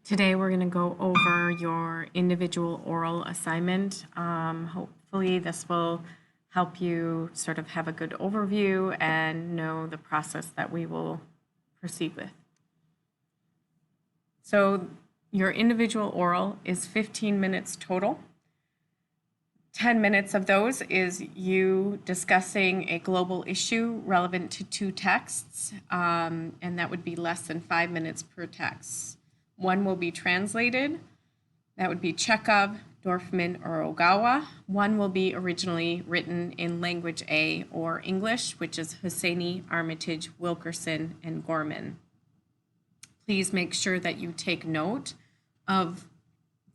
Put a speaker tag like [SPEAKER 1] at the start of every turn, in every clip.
[SPEAKER 1] Today we're going to go over your individual oral assignment. Hopefully this will help you sort of have a good overview and know the process that we will proceed with. So your individual oral is 15 minutes total. 10 minutes of those is you discussing a global issue relevant to two texts, and that would be less than 5 minutes per text. One will be translated. That would be Chekhov, Dorfman, or Ogawa. One will be originally written in language A or English, which is Hosseini, Armitage, Wilkerson, and Gorman. Please make sure that you take note of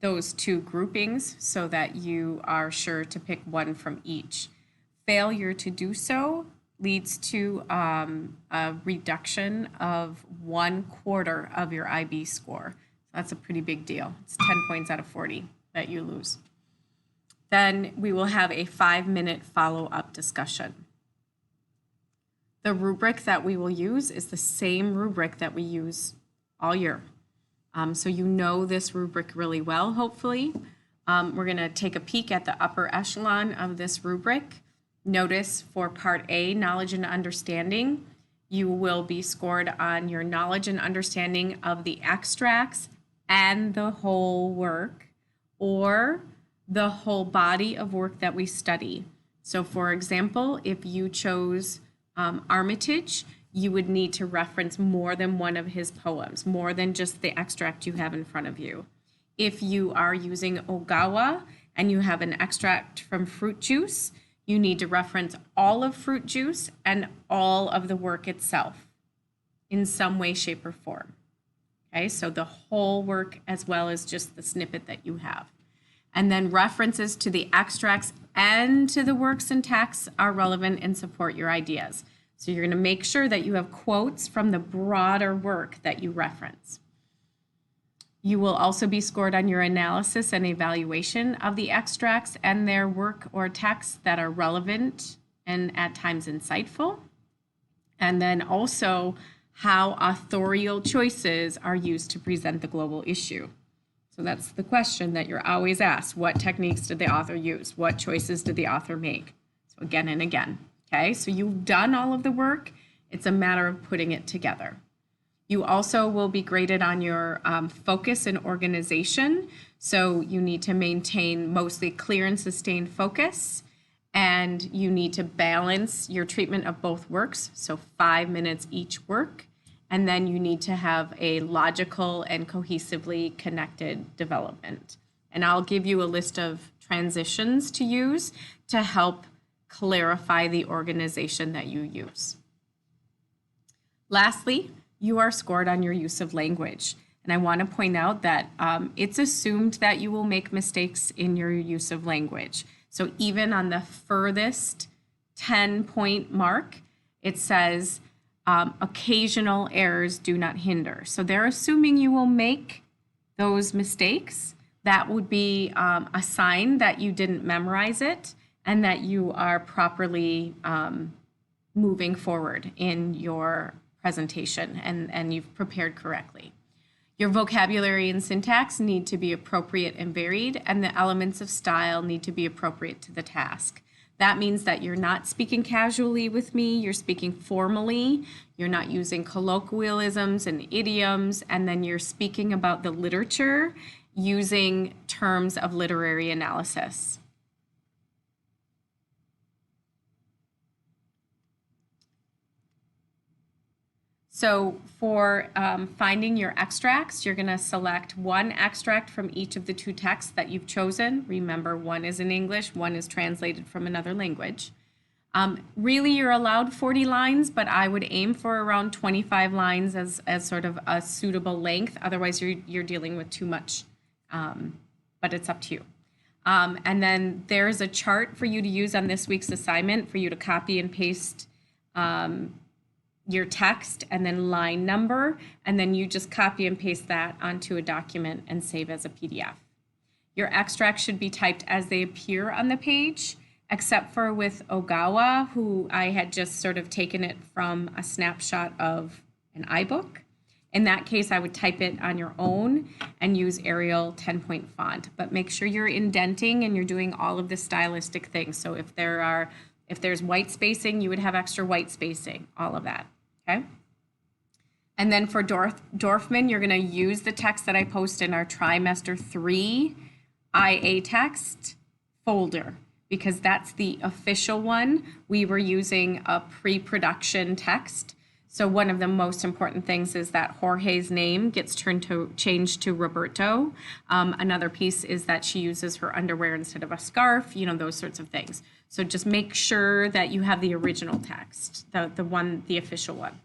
[SPEAKER 1] those two groupings so that you are sure to pick one from each. Failure to do so leads to a reduction of 1/4 of your IB score. That's a pretty big deal. It's 10 points out of 40 that you lose. Then we will have a 5-minute follow-up discussion. The rubric that we will use is the same rubric that we use all year. So you know this rubric really well, hopefully. We're going to take a peek at the upper echelon of this rubric. Notice for part A, knowledge and understanding, you will be scored on your knowledge and understanding of the extracts and the whole work, or the whole body of work that we study. So for example, if you chose Armitage, you would need to reference more than one of his poems, more than just the extract you have in front of you. If you are using Ogawa and you have an extract from Fruit Juice, you need to reference all of Fruit Juice and all of the work itself in some way, shape, or form. Okay, so the whole work as well as just the snippet that you have. And then references to the extracts and to the works and texts are relevant and support your ideas. So you're going to make sure that you have quotes from the broader work that you reference. You will also be scored on your analysis and evaluation of the extracts and their work or texts that are relevant and at times insightful. And then also how authorial choices are used to present the global issue. So that's the question that you're always asked. What techniques did the author use? What choices did the author make? So again and again. Okay, so you've done all of the work. It's a matter of putting it together. You also will be graded on your focus and organization. So you need to maintain mostly clear and sustained focus, and you need to balance your treatment of both works. So 5 minutes each work, and then you need to have a logical and cohesively connected development. And I'll give you a list of transitions to use to help clarify the organization that you use. Lastly, you are scored on your use of language. And I want to point out that it's assumed that you will make mistakes in your use of language. So even on the furthest 10-point mark, it says occasional errors do not hinder. So they're assuming you will make those mistakes. That would be a sign that you didn't memorize it and that you are properly moving forward in your presentation and you've prepared correctly. Your vocabulary and syntax need to be appropriate and varied, and the elements of style need to be appropriate to the task. That means that you're not speaking casually with me, you're speaking formally, you're not using colloquialisms and idioms, and then you're speaking about the literature using terms of literary analysis. So for finding your extracts, you're going to select one extract from each of the two texts that you've chosen. Remember, one is in English, one is translated from another language. Really, you're allowed 40 lines, but I would aim for around 25 lines as sort of a suitable length. Otherwise, you're dealing with too much, but it's up to you. And then there's a chart for you to use on this week's assignment for you to copy and paste your text and then line number, and then you just copy and paste that onto a document and save as a PDF. Your extracts should be typed as they appear on the page, except for with Ogawa, who I had just sort of taken it from a snapshot of an iBook. In that case, I would type it on your own and use Arial 10-point font, but make sure you're indenting and you're doing all of the stylistic things. So if there's white spacing, you would have extra white spacing, all of that, okay? And then for Dorfman, you're gonna use the text that I post in our trimester 3 IA text folder, because that's the official one. We were using a pre-production text. So one of the most important things is that Jorge's name gets changed to Roberto. Another piece is that she uses her underwear instead of a scarf, those sorts of things. So just make sure that you have the original text, the official one.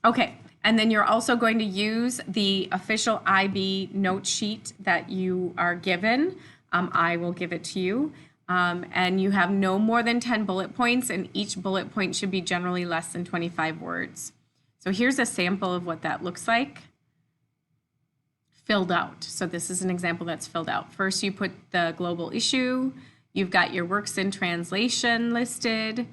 [SPEAKER 1] Okay, and then you're also going to use the official IB note sheet that you are given. I will give it to you. And you have no more than 10 bullet points, and each bullet point should be generally less than 25 words. So here's a sample of what that looks like filled out. So this is an example that's filled out. First, you put the global issue. You've got your works in translation listed,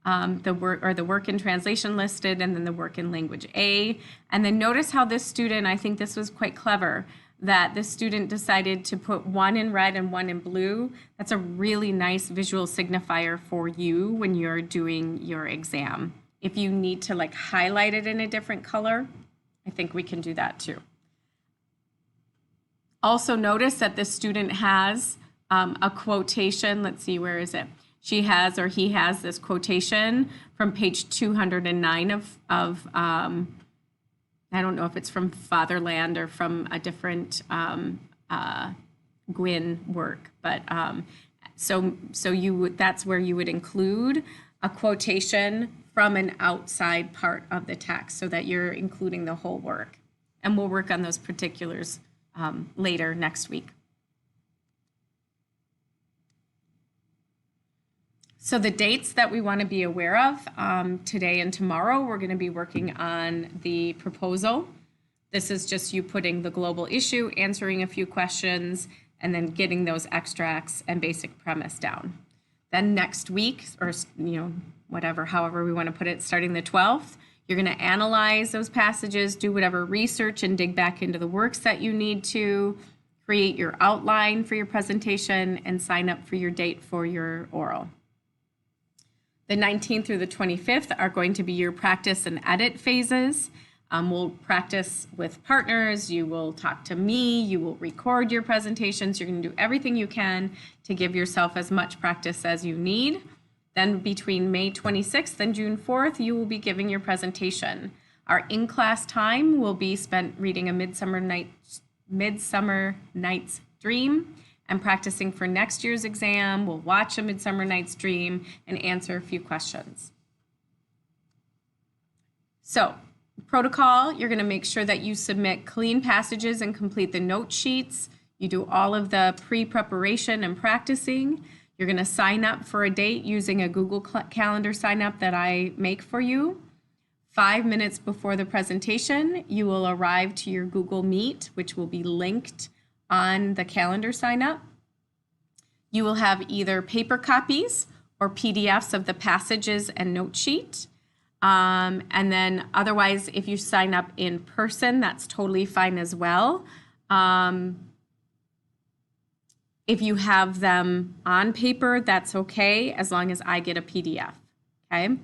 [SPEAKER 1] the work in translation listed, and then the work in language A. And then notice how this student, I think this was quite clever, that this student decided to put one in red and one in blue. That's a really nice visual signifier for you when you're doing your exam. If you need to highlight it in a different color, I think we can do that too. Also notice that this student has a quotation. Let's see, where is it? She has, or he has, this quotation from page 209 of I don't know if it's from Fatherland or from a different Gwyn work, but so that's where you would include a quotation from an outside part of the text so that you're including the whole work. And we'll work on those particulars later next week. So the dates that we want to be aware of, today and tomorrow, we're going to be working on the proposal. This is just you putting the global issue, answering a few questions, and then getting those extracts and basic premise down. Then next week, or however we want to put it, starting the 12th, you're going to analyze those passages, do whatever research, and dig back into the works that you need to, create your outline for your presentation, and sign up for your date for your oral. The 19th through the 25th are going to be your practice and edit phases. We'll practice with partners, you will talk to me, you will record your presentations, you're going to do everything you can to give yourself as much practice as you need. Then between May 26th and June 4th, you will be giving your presentation. Our in-class time will be spent reading A Midsummer Night's Dream, and practicing for next year's exam. We'll watch A Midsummer Night's Dream and answer a few questions. So, protocol, you're going to make sure that you submit clean passages and complete the note sheets. You do all of the pre-preparation and practicing. You're going to sign up for a date using a Google Calendar sign up that I make for you. 5 minutes before the presentation, you will arrive to your Google Meet, which will be linked on the calendar sign up. You will have either paper copies or PDFs of the passages and note sheet. And then otherwise, if you sign up in person, that's totally fine as well. If you have them on paper, that's okay, as long as I get a PDF, okay?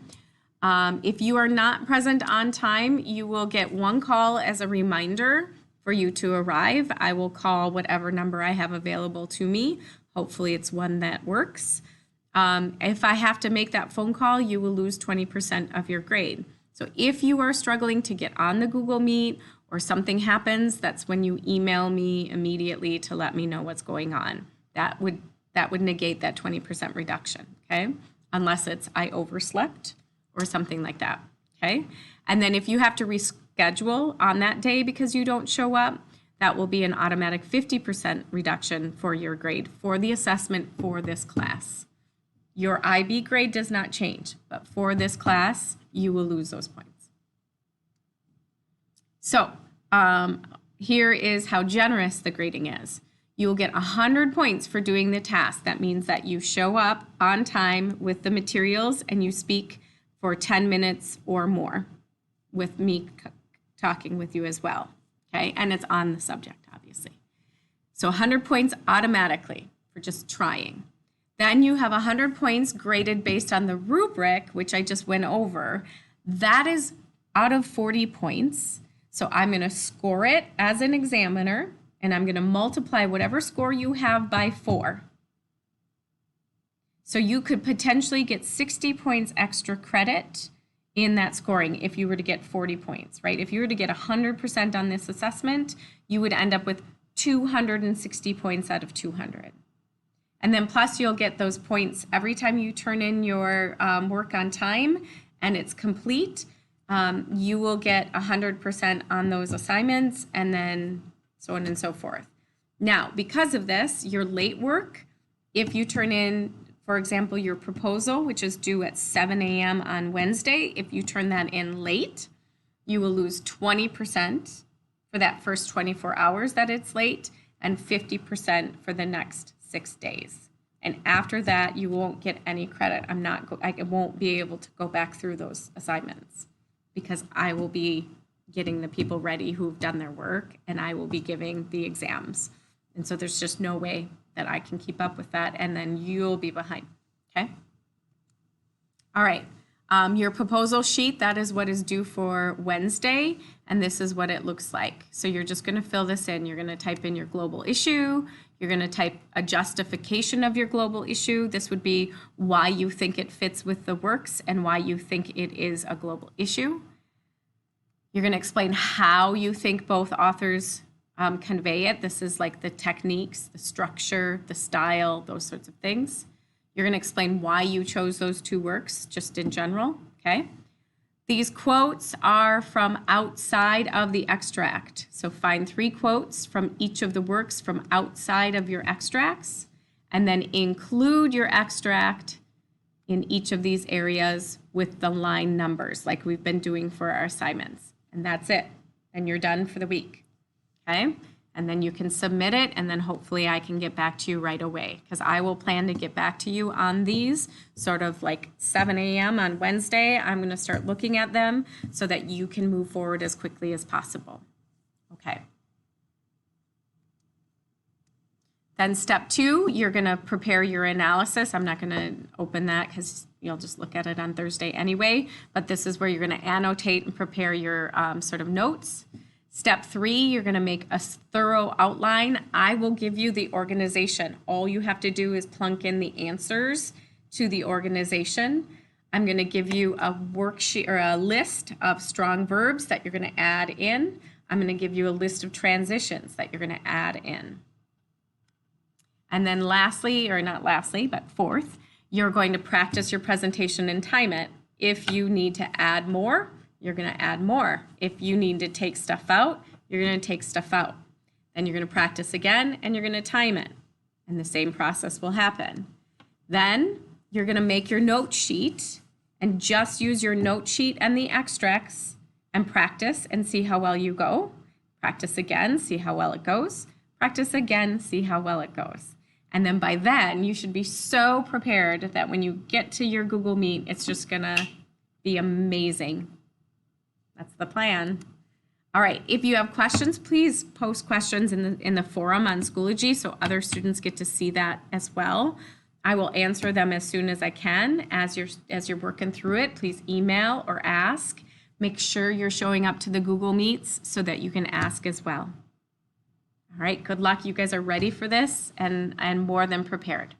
[SPEAKER 1] If you are not present on time, you will get one call as a reminder for you to arrive. I will call whatever number I have available to me. Hopefully it's one that works. If I have to make that phone call, you will lose 20% of your grade. So if you are struggling to get on the Google Meet or something happens, that's when you email me immediately to let me know what's going on. That would negate that 20% reduction, okay? Unless it's I overslept or something like that, okay? And then if you have to reschedule on that day because you don't show up, that will be an automatic 50% reduction for your grade for the assessment for this class. Your IB grade does not change, but for this class, you will lose those points. So here is how generous the grading is. You will get 100 points for doing the task. That means that you show up on time with the materials and you speak for 10 minutes or more. with me talking with you as well, okay? And it's on the subject, obviously. So 100 points automatically for just trying. Then you have 100 points graded based on the rubric, which I just went over. That is out of 40 points. So I'm going to score it as an examiner, and I'm going to multiply whatever score you have by 4. So you could potentially get 60 points extra credit in that scoring if you were to get 40 points, right? If you were to get 100% on this assessment, you would end up with 260 points out of 200. And then plus you'll get those points every time you turn in your work on time and it's complete. You will get 100% on those assignments, and then so on and so forth. Now, because of this, your late work, if you turn in, for example, your proposal, which is due at 7 a.m. on Wednesday, if you turn that in late, you will lose 20% for that first 24 hours that it's late, and 50% for the next 6 days. And after that, you won't get any credit. I won't be able to go back through those assignments because I will be getting the people ready who've done their work, and I will be giving the exams. And so there's just no way that I can keep up with that, and then you'll be behind, okay? All right, your proposal sheet, that is what is due for Wednesday, and this is what it looks like. So you're just gonna fill this in. You're gonna type in your global issue. You're gonna type a justification of your global issue. This would be why you think it fits with the works and why you think it is a global issue. You're gonna explain how you think both authors convey it. This is like the techniques, the structure, the style, those sorts of things. You're going to explain why you chose those two works, just in general, okay? These quotes are from outside of the extract. So find 3 quotes from each of the works from outside of your extracts, and then include your extract in each of these areas with the line numbers, like we've been doing for our assignments. And that's it. And you're done for the week. Okay, and then you can submit it, and then hopefully I can get back to you right away, because I will plan to get back to you on these sort of like 7 a.m. on Wednesday. I'm going to start looking at them so that you can move forward as quickly as possible. Okay. Then step 2, you're going to prepare your analysis. I'm not going to open that because you'll just look at it on Thursday anyway, but this is where you're going to annotate and prepare your sort of notes. Step 3, you're going to make a thorough outline. I will give you the organization. All you have to do is plunk in the answers to the organization. I'm going to give you a worksheet or a list of strong verbs that you're going to add in. I'm going to give you a list of transitions that you're going to add in. And then lastly, or not lastly, but fourth, you're going to practice your presentation and time it. If you need to add more, you're going to add more. If you need to take stuff out, you're going to take stuff out. Then you're going to practice again, and you're going to time it. And the same process will happen. Then you're going to make your note sheet and just use your note sheet and the extracts and practice and see how well you go. Practice again, see how well it goes. Practice again, see how well it goes. And then by then, you should be so prepared that when you get to your Google Meet, it's just going to be amazing. That's the plan. All right, if you have questions, please post questions in the forum on Schoology so other students get to see that as well. I will answer them as soon as I can. As you're working through it, please email or ask. Make sure you're showing up to the Google Meets so that you can ask as well. All right, good luck. You guys are ready for this and more than prepared.